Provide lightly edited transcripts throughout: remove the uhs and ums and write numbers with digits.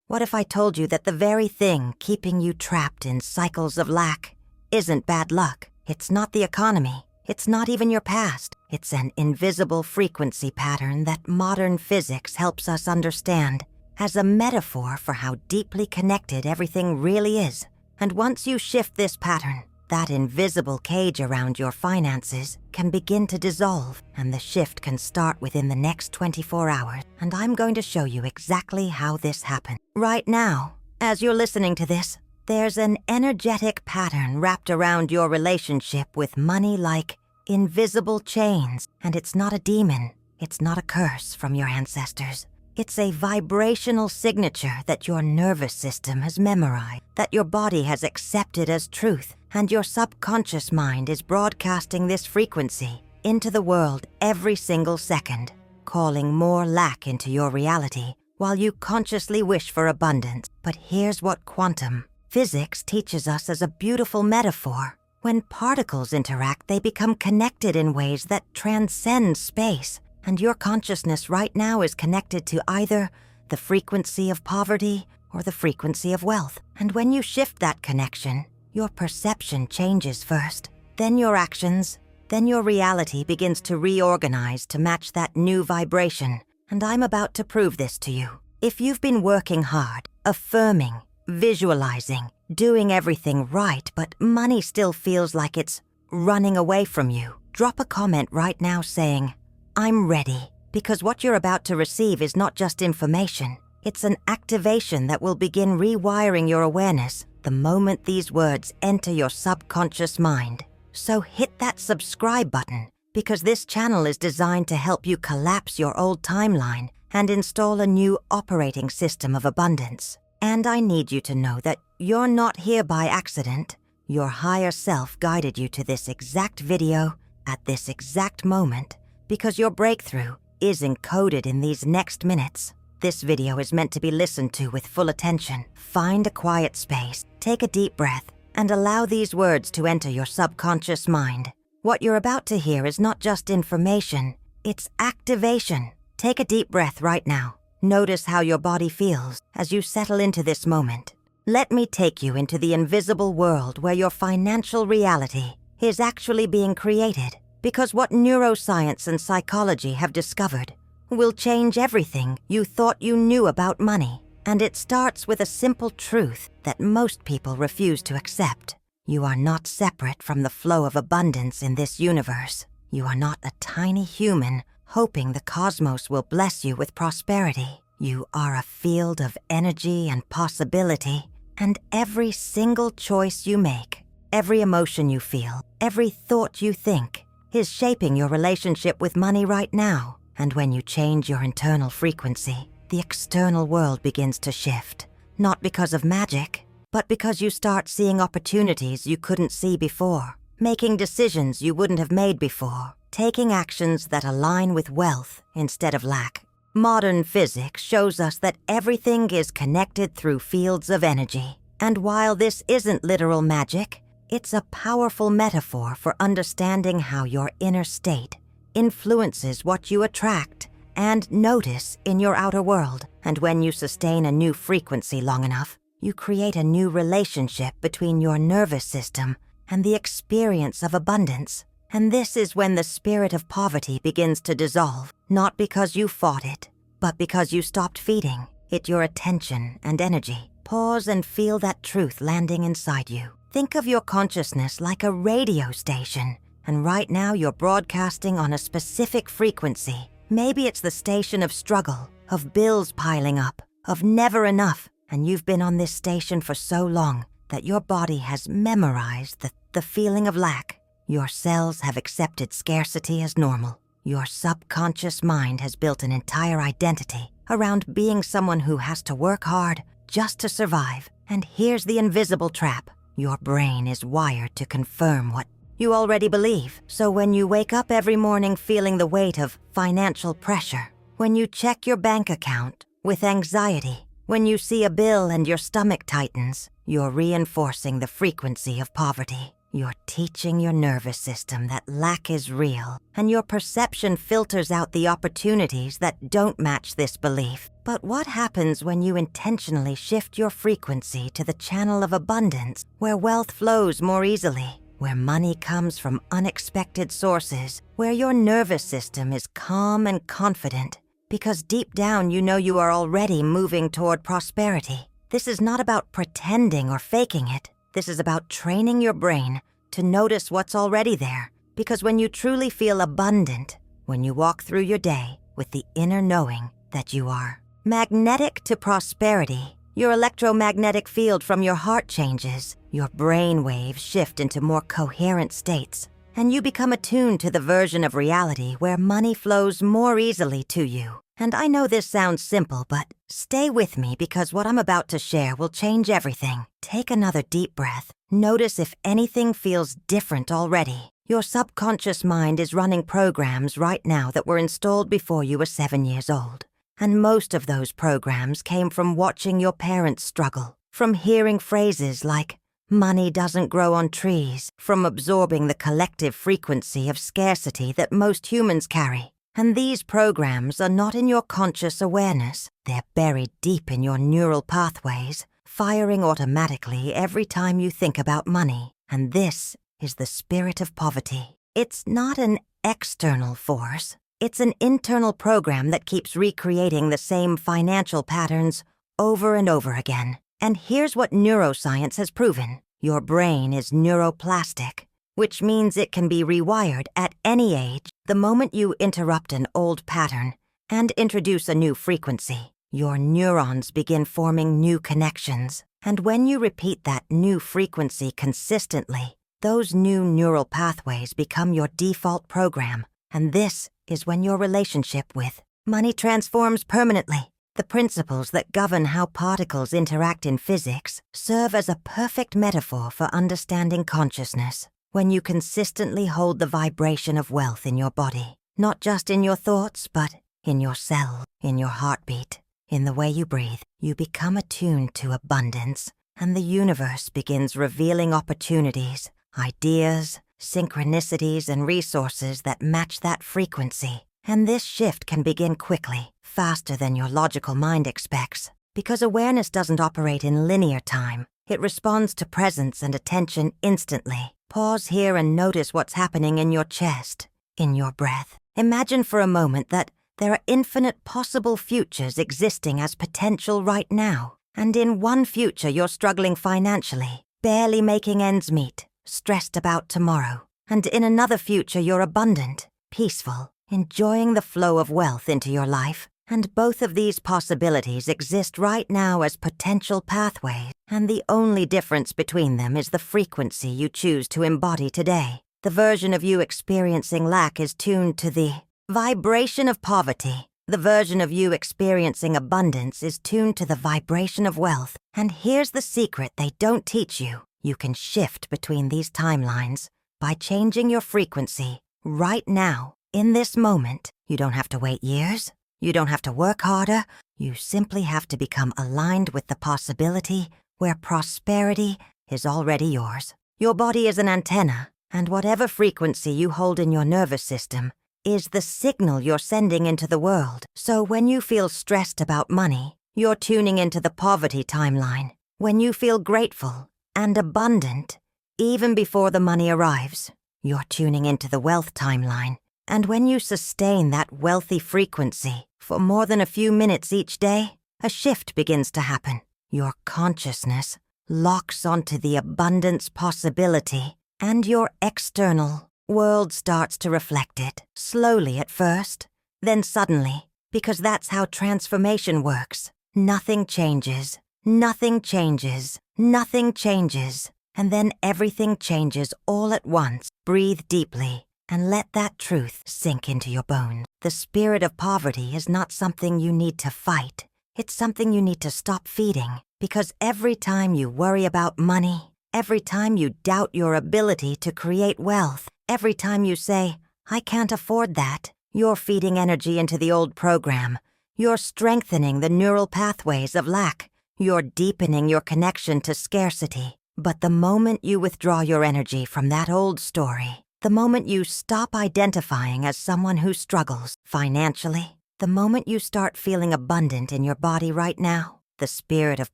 What if I told you that the very thing keeping you trapped in cycles of lack isn't bad luck? It's not the economy. It's not even your past. It's an invisible frequency pattern that modern physics helps us understand as a metaphor for how deeply connected everything really is. And once you shift this pattern, that invisible cage around your finances can begin to dissolve, and the shift can start within the next 24 hours. And I'm going to show you exactly how this happens. Right now, as you're listening to this, there's an energetic pattern wrapped around your relationship with money like invisible chains. And it's not a demon. It's not a curse from your ancestors. It's a vibrational signature that your nervous system has memorized, that your body has accepted as truth, and your subconscious mind is broadcasting this frequency into the world every single second, calling more lack into your reality while you consciously wish for abundance. But here's what quantum physics teaches us as a beautiful metaphor. When particles interact, they become connected in ways that transcend space. And your consciousness right now is connected to either the frequency of poverty or the frequency of wealth. And when you shift that connection, your perception changes first, then your actions, then your reality begins to reorganize to match that new vibration. And I'm about to prove this to you. If you've been working hard, affirming, visualizing, doing everything right, but money still feels like it's running away from you, drop a comment right now saying, "I'm ready," because what you're about to receive is not just information. It's an activation that will begin rewiring your awareness the moment these words enter your subconscious mind. So hit that subscribe button, because this channel is designed to help you collapse your old timeline and install a new operating system of abundance. And I need you to know that you're not here by accident. Your higher self guided you to this exact video at this exact moment, because your breakthrough is encoded in these next minutes. This video is meant to be listened to with full attention. Find a quiet space, take a deep breath, and allow these words to enter your subconscious mind. What you're about to hear is not just information, it's activation. Take a deep breath right now. Notice how your body feels as you settle into this moment. Let me take you into the invisible world where your financial reality is actually being created. Because what neuroscience and psychology have discovered will change everything you thought you knew about money. And it starts with a simple truth that most people refuse to accept. You are not separate from the flow of abundance in this universe. You are not a tiny human hoping the cosmos will bless you with prosperity. You are a field of energy and possibility, and every single choice you make, every emotion you feel, every thought you think, is shaping your relationship with money right now. And when you change your internal frequency, the external world begins to shift. Not because of magic, but because you start seeing opportunities you couldn't see before, making decisions you wouldn't have made before, taking actions that align with wealth instead of lack. Modern physics shows us that everything is connected through fields of energy. And while this isn't literal magic, it's a powerful metaphor for understanding how your inner state influences what you attract and notice in your outer world. And when you sustain a new frequency long enough, you create a new relationship between your nervous system and the experience of abundance. And this is when the spirit of poverty begins to dissolve, not because you fought it, but because you stopped feeding it your attention and energy. Pause and feel that truth landing inside you. Think of your consciousness like a radio station, and right now you're broadcasting on a specific frequency. Maybe it's the station of struggle, of bills piling up, of never enough, and you've been on this station for so long that your body has memorized the feeling of lack. Your cells have accepted scarcity as normal. Your subconscious mind has built an entire identity around being someone who has to work hard just to survive. And here's the invisible trap. Your brain is wired to confirm what you already believe. So when you wake up every morning feeling the weight of financial pressure, when you check your bank account with anxiety, when you see a bill and your stomach tightens, you're reinforcing the frequency of poverty. You're teaching your nervous system that lack is real, and your perception filters out the opportunities that don't match this belief. But what happens when you intentionally shift your frequency to the channel of abundance, where wealth flows more easily, where money comes from unexpected sources, where your nervous system is calm and confident, because deep down you know you are already moving toward prosperity? This is not about pretending or faking it. This is about training your brain to notice what's already there, because when you truly feel abundant, when you walk through your day with the inner knowing that you are magnetic to prosperity, your electromagnetic field from your heart changes, your brain waves shift into more coherent states, and you become attuned to the version of reality where money flows more easily to you. And I know this sounds simple, but stay with me because what I'm about to share will change everything. Take another deep breath. Notice if anything feels different already. Your subconscious mind is running programs right now that were installed before you were 7 years old. And most of those programs came from watching your parents struggle, from hearing phrases like, "Money doesn't grow on trees," from absorbing the collective frequency of scarcity that most humans carry. And these programs are not in your conscious awareness. They're buried deep in your neural pathways, firing automatically every time you think about money. And this is the spirit of poverty. It's not an external force. It's an internal program that keeps recreating the same financial patterns over and over again. And here's what neuroscience has proven. Your brain is neuroplastic, which means it can be rewired at any age the moment you interrupt an old pattern and introduce a new frequency. Your neurons begin forming new connections, and when you repeat that new frequency consistently, those new neural pathways become your default program, and this is when your relationship with money transforms permanently. The principles that govern how particles interact in physics serve as a perfect metaphor for understanding consciousness. When you consistently hold the vibration of wealth in your body, not just in your thoughts, but in your cell, in your heartbeat, in the way you breathe, you become attuned to abundance, and the universe begins revealing opportunities, ideas, synchronicities, and resources that match that frequency. And this shift can begin quickly, faster than your logical mind expects, because awareness doesn't operate in linear time. It responds to presence and attention instantly. Pause here and notice what's happening in your chest, in your breath. Imagine for a moment that there are infinite possible futures existing as potential right now. And in one future you're struggling financially, barely making ends meet, stressed about tomorrow. And in another future you're abundant, peaceful, enjoying the flow of wealth into your life. And both of these possibilities exist right now as potential pathways, and the only difference between them is the frequency you choose to embody today. The version of you experiencing lack is tuned to the vibration of poverty. The version of you experiencing abundance is tuned to the vibration of wealth. And here's the secret they don't teach you. You can shift between these timelines by changing your frequency right now, in this moment. You don't have to wait years. You don't have to work harder. You simply have to become aligned with the possibility where prosperity is already yours. Your body is an antenna, and whatever frequency you hold in your nervous system is the signal you're sending into the world. So when you feel stressed about money, you're tuning into the poverty timeline. When you feel grateful and abundant, even before the money arrives, you're tuning into the wealth timeline. And when you sustain that wealthy frequency for more than a few minutes each day, a shift begins to happen. Your consciousness locks onto the abundance possibility, and your external world starts to reflect it, slowly at first, then suddenly, because that's how transformation works. Nothing changes, nothing changes, nothing changes, and then everything changes all at once. Breathe deeply and let that truth sink into your bones. The spirit of poverty is not something you need to fight. It's something you need to stop feeding, because every time you worry about money, every time you doubt your ability to create wealth, every time you say, "I can't afford that," you're feeding energy into the old program. You're strengthening the neural pathways of lack. You're deepening your connection to scarcity. But the moment you withdraw your energy from that old story, the moment you stop identifying as someone who struggles financially, the moment you start feeling abundant in your body right now, the spirit of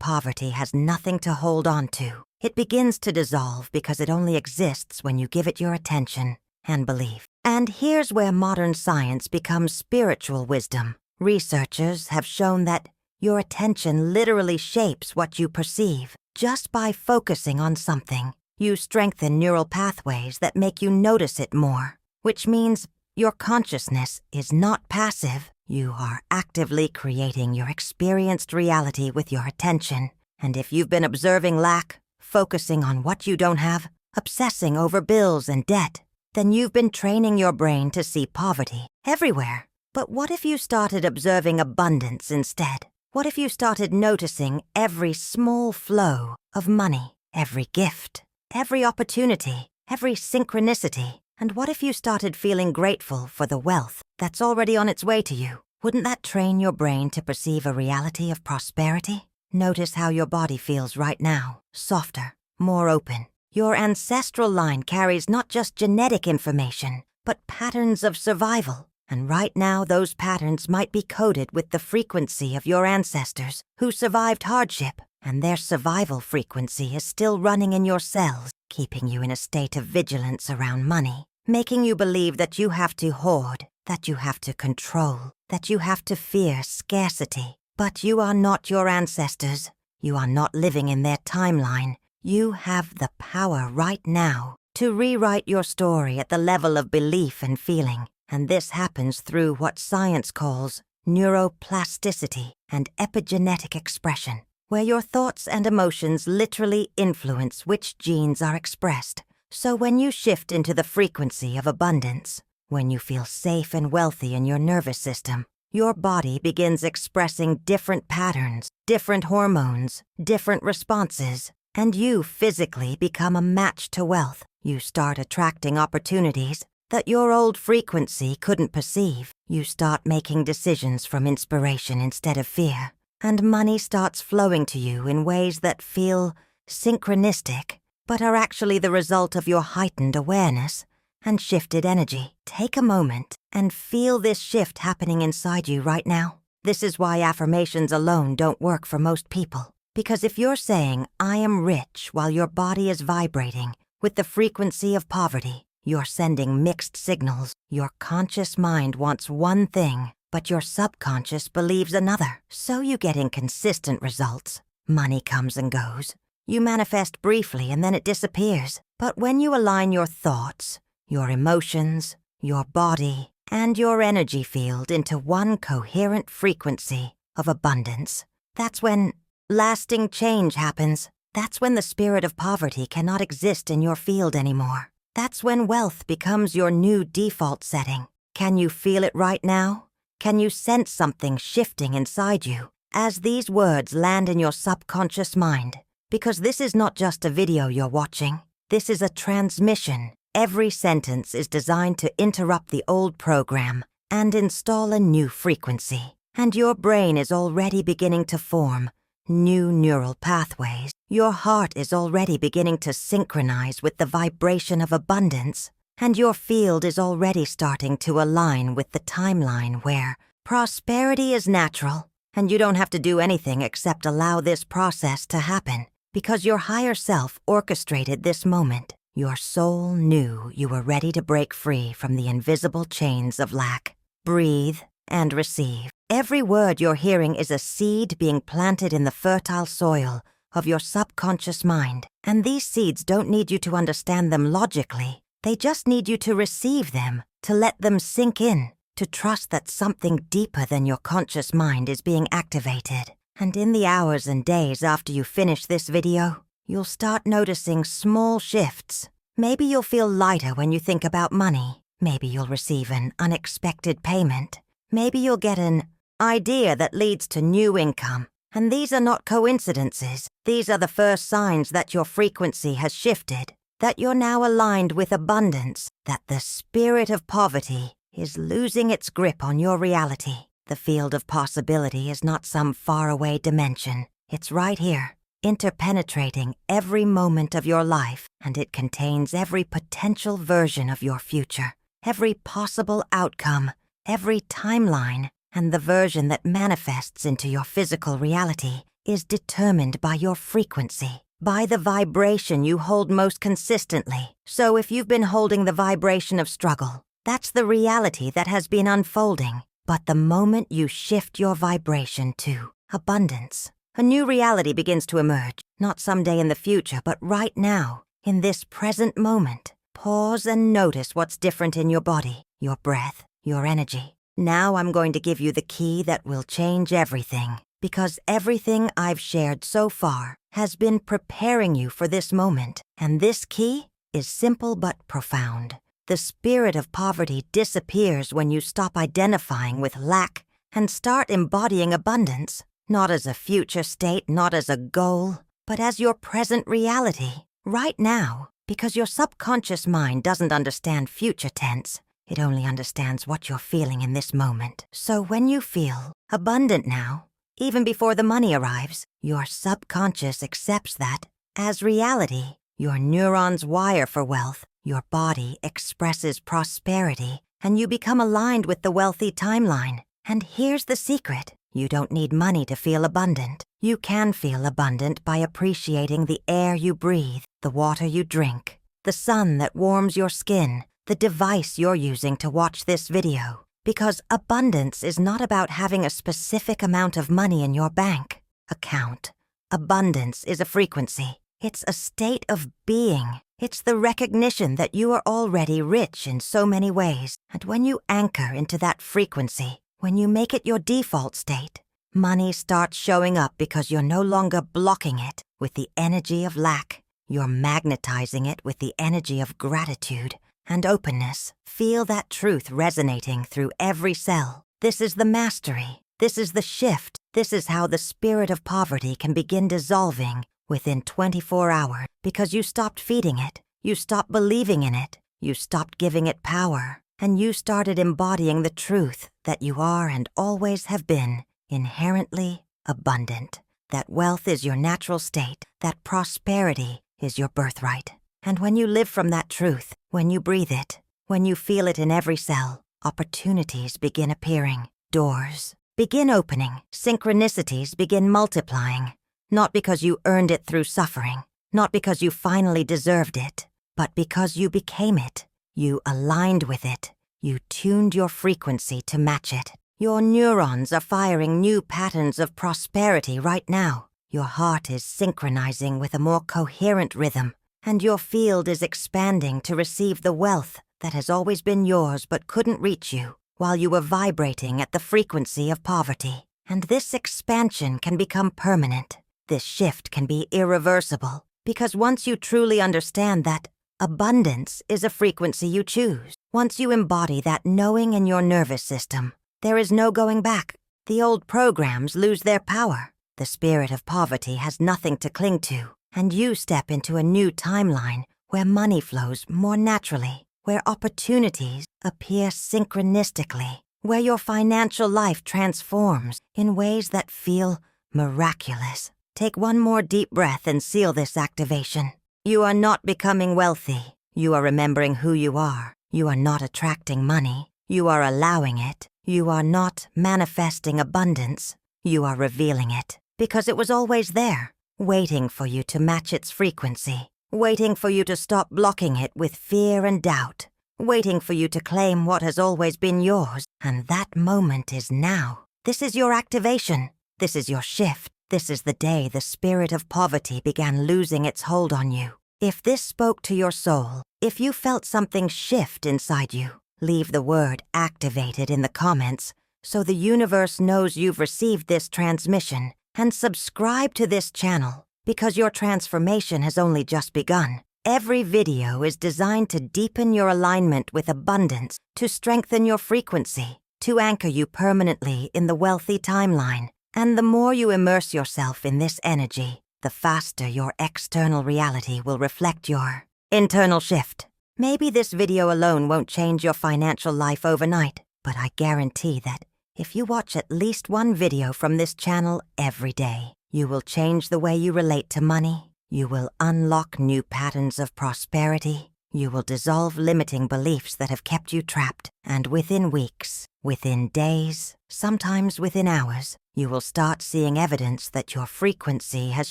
poverty has nothing to hold on to. It begins to dissolve because it only exists when you give it your attention and belief. And here's where modern science becomes spiritual wisdom. Researchers have shown that your attention literally shapes what you perceive. Just by focusing on something, you strengthen neural pathways that make you notice it more, which means your consciousness is not passive. You are actively creating your experienced reality with your attention. And if you've been observing lack, focusing on what you don't have, obsessing over bills and debt, then you've been training your brain to see poverty everywhere. But what if you started observing abundance instead? What if you started noticing every small flow of money, every gift, every opportunity, every synchronicity? And what if you started feeling grateful for the wealth that's already on its way to you? Wouldn't that train your brain to perceive a reality of prosperity? Notice how your body feels right now, softer, more open. Your ancestral line carries not just genetic information, but patterns of survival. And right now, those patterns might be coded with the frequency of your ancestors who survived hardship, and their survival frequency is still running in your cells, keeping you in a state of vigilance around money, making you believe that you have to hoard, that you have to control, that you have to fear scarcity. But you are not your ancestors. You are not living in their timeline. You have the power right now to rewrite your story at the level of belief and feeling. And this happens through what science calls neuroplasticity and epigenetic expression, where your thoughts and emotions literally influence which genes are expressed. So when you shift into the frequency of abundance, when you feel safe and wealthy in your nervous system, your body begins expressing different patterns, different hormones, different responses, and you physically become a match to wealth. You start attracting opportunities that your old frequency couldn't perceive. You start making decisions from inspiration instead of fear, and money starts flowing to you in ways that feel synchronistic, but are actually the result of your heightened awareness and shifted energy. Take a moment and feel this shift happening inside you right now. This is why affirmations alone don't work for most people. Because if you're saying, "I am rich," while your body is vibrating with the frequency of poverty, you're sending mixed signals. Your conscious mind wants one thing, but your subconscious believes another. So you get inconsistent results. Money comes and goes. You manifest briefly and then it disappears. But when you align your thoughts, your emotions, your body, and your energy field into one coherent frequency of abundance, that's when lasting change happens. That's when the spirit of poverty cannot exist in your field anymore. That's when wealth becomes your new default setting. Can you feel it right now? Can you sense something shifting inside you as these words land in your subconscious mind? Because this is not just a video you're watching. This is a transmission. Every sentence is designed to interrupt the old program and install a new frequency. And your brain is already beginning to form new neural pathways. Your heart is already beginning to synchronize with the vibration of abundance, and your field is already starting to align with the timeline where prosperity is natural, and you don't have to do anything except allow this process to happen, because your higher self orchestrated this moment. Your soul knew you were ready to break free from the invisible chains of lack. Breathe and receive. Every word you're hearing is a seed being planted in the fertile soil of your subconscious mind. And these seeds don't need you to understand them logically. They just need you to receive them, to let them sink in, to trust that something deeper than your conscious mind is being activated. And in the hours and days after you finish this video, you'll start noticing small shifts. Maybe you'll feel lighter when you think about money. Maybe you'll receive an unexpected payment. Maybe you'll get an idea that leads to new income. And these are not coincidences. These are the first signs that your frequency has shifted, that you're now aligned with abundance, that the spirit of poverty is losing its grip on your reality. The field of possibility is not some faraway dimension. It's right here, interpenetrating every moment of your life, and it contains every potential version of your future, every possible outcome, every timeline, and the version that manifests into your physical reality is determined by your frequency, by the vibration you hold most consistently. So if you've been holding the vibration of struggle, that's the reality that has been unfolding. But the moment you shift your vibration to abundance, a new reality begins to emerge, not someday in the future, but right now, in this present moment. Pause and notice what's different in your body, your breath, your energy. Now I'm going to give you the key that will change everything, because everything I've shared so far has been preparing you for this moment, and this key is simple but profound. The spirit of poverty disappears when you stop identifying with lack and start embodying abundance, not as a future state, not as a goal, but as your present reality, right now, because your subconscious mind doesn't understand future tense. It only understands what you're feeling in this moment. So when you feel abundant now, even before the money arrives, your subconscious accepts that as reality. Your neurons wire for wealth, your body expresses prosperity, and you become aligned with the wealthy timeline. And here's the secret. You don't need money to feel abundant. You can feel abundant by appreciating the air you breathe, the water you drink, the sun that warms your skin, the device you're using to watch this video. Because abundance is not about having a specific amount of money in your bank account. Abundance is a frequency. It's a state of being. It's the recognition that you are already rich in so many ways. And when you anchor into that frequency, when you make it your default state, money starts showing up because you're no longer blocking it with the energy of lack. You're magnetizing it with the energy of gratitude and openness. Feel that truth resonating through every cell. This is the mastery. This is the shift. This is how the spirit of poverty can begin dissolving within 24 hours, because you stopped feeding it, you stopped believing in it, you stopped giving it power, and you started embodying the truth that you are and always have been inherently abundant. That wealth is your natural state, that prosperity is your birthright. And when you live from that truth, when you breathe it, when you feel it in every cell, opportunities begin appearing, doors begin opening, synchronicities begin multiplying. Not because you earned it through suffering, not because you finally deserved it, but because you became it. You aligned with it. You tuned your frequency to match it. Your neurons are firing new patterns of prosperity right now. Your heart is synchronizing with a more coherent rhythm, and your field is expanding to receive the wealth that has always been yours but couldn't reach you while you were vibrating at the frequency of poverty. And this expansion can become permanent. This shift can be irreversible, because once you truly understand that abundance is a frequency you choose, once you embody that knowing in your nervous system, there is no going back. The old programs lose their power. The spirit of poverty has nothing to cling to, and you step into a new timeline where money flows more naturally, where opportunities appear synchronistically, where your financial life transforms in ways that feel miraculous. Take one more deep breath and seal this activation. You are not becoming wealthy. You are remembering who you are. You are not attracting money. You are allowing it. You are not manifesting abundance. You are revealing it, because it was always there, waiting for you to match its frequency, waiting for you to stop blocking it with fear and doubt, waiting for you to claim what has always been yours. And that moment is now. This is your activation. This is your shift. This is the day the spirit of poverty began losing its hold on you. If this spoke to your soul, if you felt something shift inside you, leave the word activated in the comments so the universe knows you've received this transmission, and subscribe to this channel because your transformation has only just begun. Every video is designed to deepen your alignment with abundance, to strengthen your frequency, to anchor you permanently in the wealthy timeline. And the more you immerse yourself in this energy, the faster your external reality will reflect your internal shift. Maybe this video alone won't change your financial life overnight, but I guarantee that if you watch at least one video from this channel every day, You will change the way you relate to money. You will unlock new patterns of prosperity. You will dissolve limiting beliefs that have kept you trapped. And within weeks, within days, sometimes within hours, you will start seeing evidence that your frequency has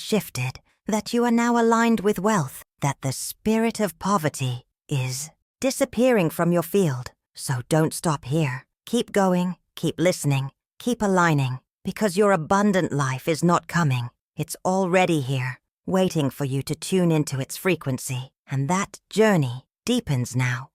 shifted, that you are now aligned with wealth, that the spirit of poverty is disappearing from your field. So don't stop here. Keep going, keep listening, keep aligning, because your abundant life is not coming. It's already here, waiting for you to tune into its frequency. And that journey deepens now